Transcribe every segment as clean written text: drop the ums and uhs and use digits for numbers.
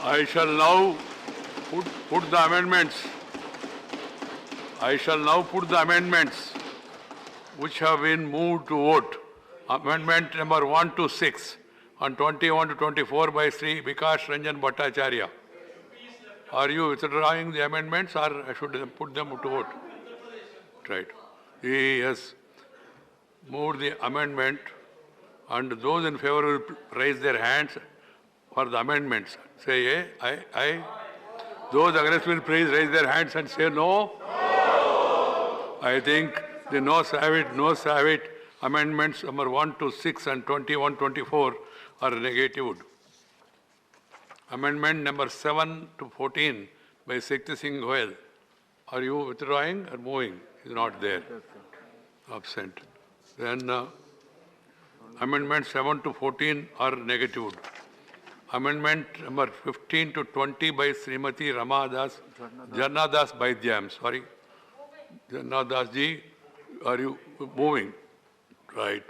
I shall now put the amendments. I shall now put the amendments which have been moved to vote. Amendment number 1 to 6 on 21 to 24 by Sri Vikas Ranjan Bhattacharya. Are you withdrawing the amendments or I should put them to vote? Right. He has moved the amendment and those in favor will raise their hands for the amendments. Say aye. Those against will please raise their hands and say no. I think the noes have it. Amendments number 1 to 6 and 21, 24 are negatived. Amendment number 7 to 14 by Shakti Singh Goyal. Are you withdrawing or moving? He is not there. Absent. Then amendments 7 to 14 are negatived. Amendment number 15 to 20 by Srimati Jarna Das Baidyam. Sorry. Jarna Das ji, are you moving? Right.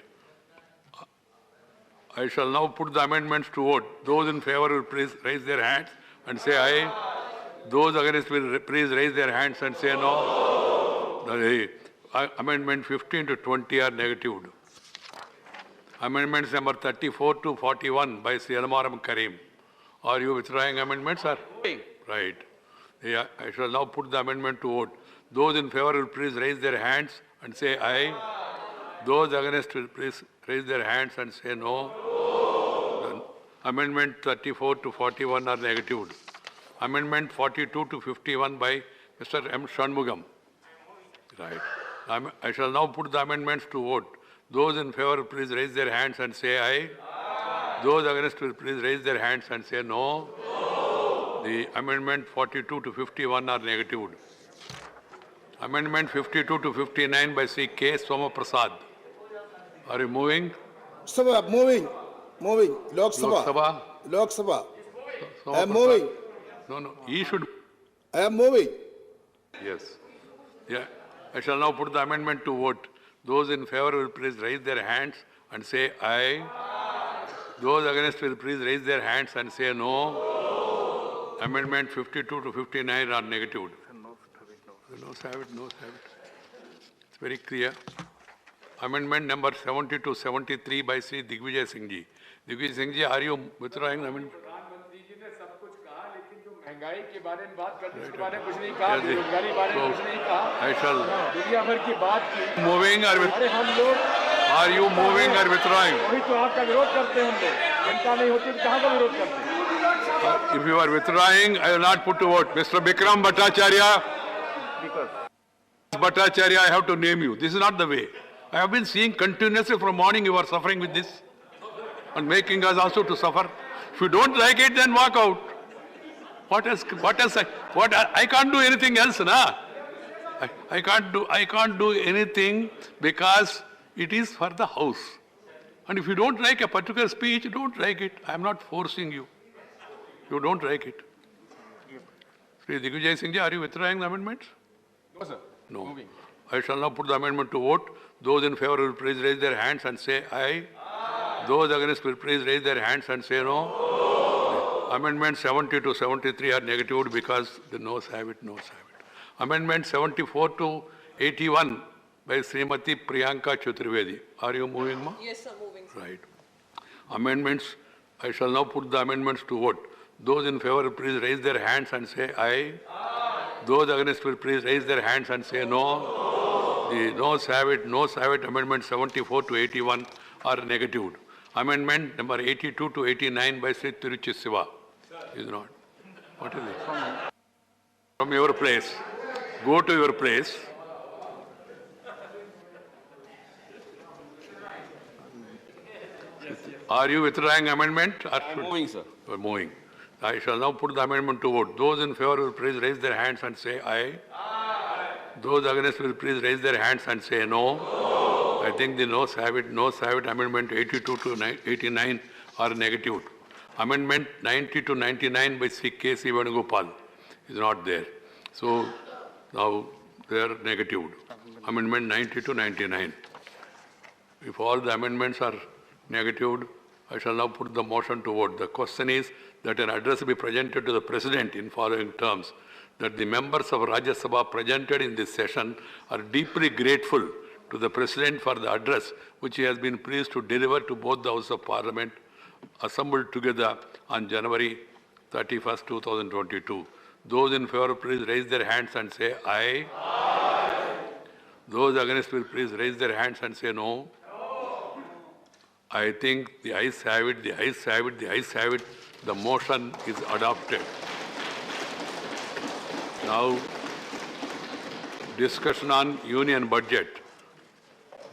I shall now put the amendments to vote. Those in favor will please raise their hands and say aye. Those against will please raise their hands and say no. Amendment 15 to 20 are negatived. Amendments number 34 to 41 by Sri Almaram Karim. Are you withdrawing amendments? Right. Yeah, I shall now put the amendment to vote. Those in favor will please raise their hands and say aye. Those against will please raise their hands and say no. Then amendment 34 to 41 are negatived. Amendment 42 to 51 by Mr. M. Shanmugam. Right. I shall now put the amendments to vote. Those in favor please raise their hands and say aye. Those against will please raise their hands and say no. The amendment 42 to 51 are negatived. Amendment 52 to 59 by Sri K. Soma Prasad. Are you moving? Sabha, moving. Lok Sabha. I am moving. No. He should. I am moving. Yes. Yeah. I shall now put the amendment to vote. Those in favor will please raise their hands and say aye. Those against will please raise their hands and say no. Amendment 52 to 59 are negatived. No have it. It's very clear. Amendment number 70 to 73 by Sri Digvijay Singh ji. Digvijay Singh ji, are you withdrawing the amendment? प्रधानमंत्री जी ने सब कुछ कहा, लेकिन जो महंगाई के बारे में बात करते उसके बारे में कुछ नहीं कहा, बेरोजगारी के बारे में कुछ नहीं कहा। I shall. दुनिया भर की बात की। Moving or अरे हम लोग। Are you moving or withdrawing? वही तो आपका विरोध करते हैं हम लोग। जनता नहीं होती तो कहाँ का विरोध करते हैं? If you are withdrawing, I will not put to vote. Mr. Bikram Bhattacharya. Bhattacharya, I have to name you. This is not the way. I have been seeing continuously from morning you are suffering with this and making us also to suffer. If you don't like it, then walk out. What else? I can't do anything else, na? I can't do anything because it is for the house. And if you don't like a particular speech, don't like it. I am not forcing you. You don't like it. Sri Digvijay Singh ji, are you withdrawing the amendments? No, sir. No. Moving. I shall now put the amendment to vote. Those in favor will please raise their hands and say aye. Those against will please raise their hands and say no. Amendments 70 to 73 are negatived because the noes have it. Amendment 74 to 81 by Srimati Priyanka Chaturvedi. Are you moving, ma? Yes, sir, moving. Right. Amendments, I shall now put the amendments to vote. Those in favor will please raise their hands and say aye. Those against will please raise their hands and say no. The noes have it. Amendment 74 to 81 are negatived. Amendment number 82 to 89 by Sri Tiruchi Siva is not. What is it? From your place. Go to your place. Are you withdrawing amendment? I am moving, sir. You are moving. I shall now put the amendment to vote. Those in favor will please raise their hands and say aye. Those against will please raise their hands and say no. I think the noes have it. Amendment 82 to 89 are negative. Amendment 90 to 99 by Sri K.C. Venugopal is not there. So now they are negative. Amendment 90 to 99. If all the amendments are negative, I shall now put the motion to vote. The question is that an address be presented to the President in following terms, that the members of Rajya Sabha presented in this session are deeply grateful to the President for the address which he has been pleased to deliver to both the Houses of Parliament assembled together on January 31st, 2022. Those in favor, please raise their hands and say aye. Aye. Those against will please raise their hands and say no. No. I think the ayes have it, the ayes have it, the ayes have it. The motion is adopted. Now, discussion on union budget.